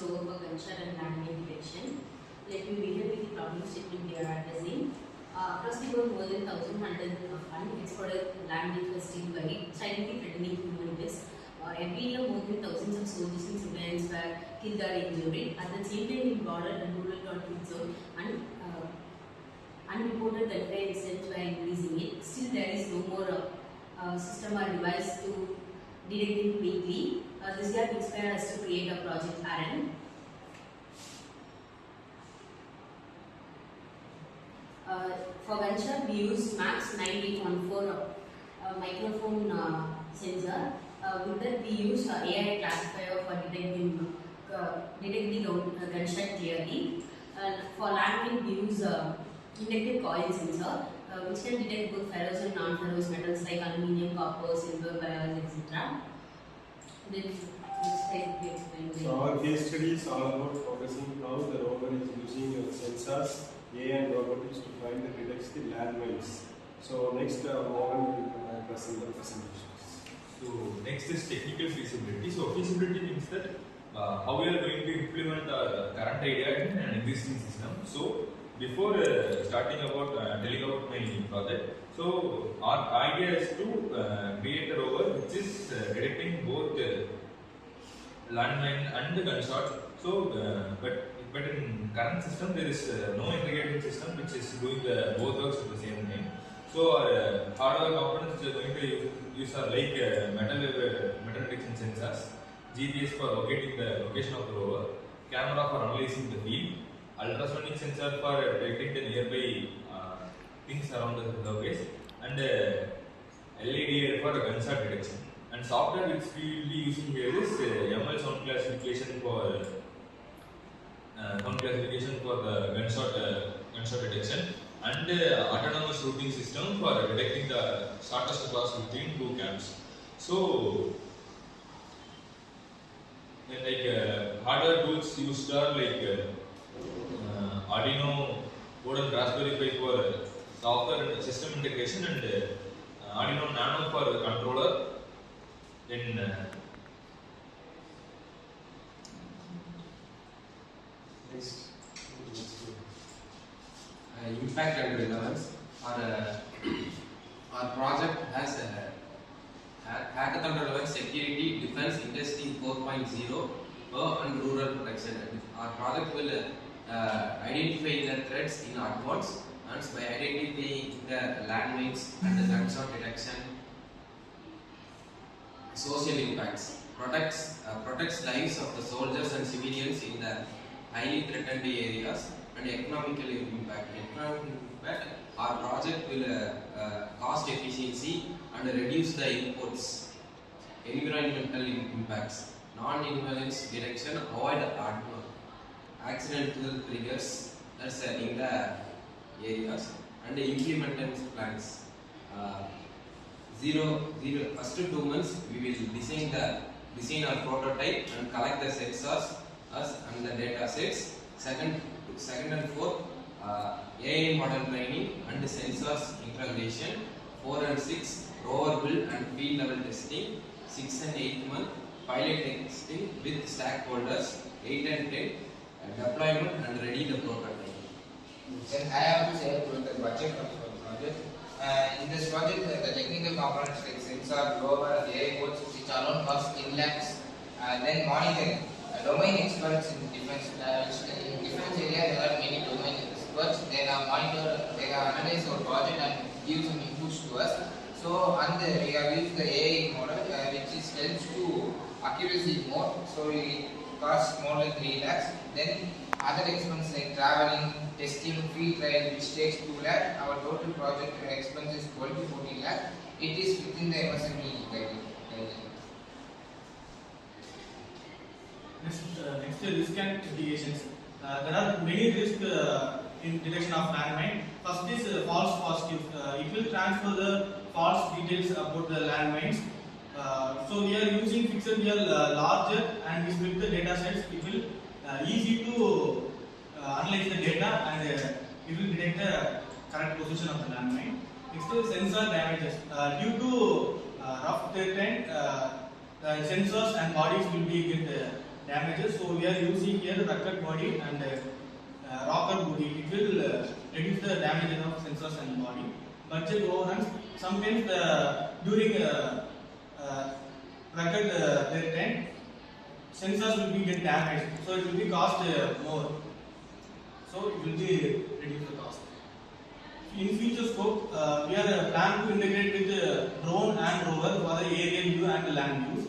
rover for gunshot and landmine detection. Let me begin with the problem statement they are addressing. Across the world, more than 1,100 unexploded landmines were still buried, silently threatening human lives. Every year, more than thousands of soldiers and civilians were killed or injured. At the same time, in border and rural conflict zone, unreported gunfire incidents were increasing it. Still, there is no more system or device to detect them quickly. This gap inspired us to create a project RN. For gunshot, we use MAX 9814 microphone sensor. With that, we use AI classifier for detecting the gunshot clearly. For landmine, we use inductive coil sensor, which can detect both ferrous and non-ferrous metals like aluminium, copper, silver, bronze, etc. Then next slide we explain. So our case study is all about focusing how the rover is using sensors, AI and robotics to find and detect the landmines. So next, Mohan will present the presentations. So next is technical feasibility. So feasibility means that how we are going to implement our current idea in an existing system. So before starting about telling about my project, so our idea is to create a rover which is detecting both landmine and the gunshot. So but in current system there is no integrated system which is doing the both works at the same time. So our hardware components which are going to use are like metal detection sensors, GPS for locating the location of the rover, camera for analyzing the field, ultrasonic sensor for detecting the nearby things around the surface, and LED for gunshot detection. And software which we will be using here is ML sound classification for the gunshot detection, and autonomous routing system for detecting the shortest cross between two camps. So like hardware tools used are like Arduino board and Raspberry Pi for software and system integration, and Arduino Nano for the controller. Then Next. Impact and relevance. Our project has a hackathon relevance, security, defense, industry 4.0, and rural protection. Our project will identify the threats in advance, and by identifying the landmines and the gunshot detection, social impacts, protects lives of the soldiers and civilians in the highly threatened areas, and economical impact. Our project will cost efficiency and reduce the inputs. Environmental impacts, non-invalence direction, avoid accidental triggers that's in the areas, and implementation plans. First 2 months we will design our prototype and collect the sensors and the data sets. Second and fourth, AI model training and sensors integration. 4 and 6, rover build and field level testing. 6 and 8 month, pilot testing with stakeholders. 8 and 10, deployment and ready the prototype. Then I have to say about the budget of the project. In this project, the technical components like sensor, rover, AI boards, which alone cost in lakhs. Then monitoring. Domain experts in defense area, there are many domain experts. They have monitored, they have analyzed our project and give some inputs to us. So, and we have used the AI model, which is helps to accuracy more. So, it costs more than 3 lakhs. Then other expenses like traveling, testing, field trial, which takes 2 lakhs. Our total project expense is 12 to 14 lakhs. It is within the MSME guideline. Next risk and mitigations. There are many risks in detection of landmine. First is false positives. It will transfer the false details about the landmines. So we are using fixed real larger, and we split the data sets. It will easy to analyze the data, and it will detect the correct position of the landmine. Next is sensor damages. Due to rough terrain, the sensors and bodies will be get damages. So we are using here rocket body and rocker body. It will reduce the damages of sensors and body. Budget overruns. Sometimes during rocket their time, sensors will be get damaged, so it will be cost more. So it will be reduce the cost. In future scope, we are plan to integrate with drone and rover for the aerial view and the land views.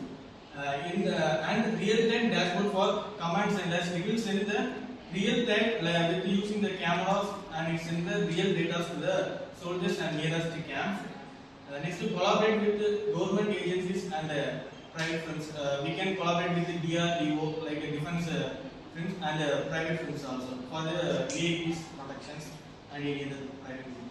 And real-time dashboard for command centers. It will send the real-time with using the cameras, and it sends the real data to the soldiers and nearest camps. Next, to collaborate with the government agencies and private firms. We can collaborate with the DRDO, like a defense firms, and private firms also for the VIPs protections and any other private firms.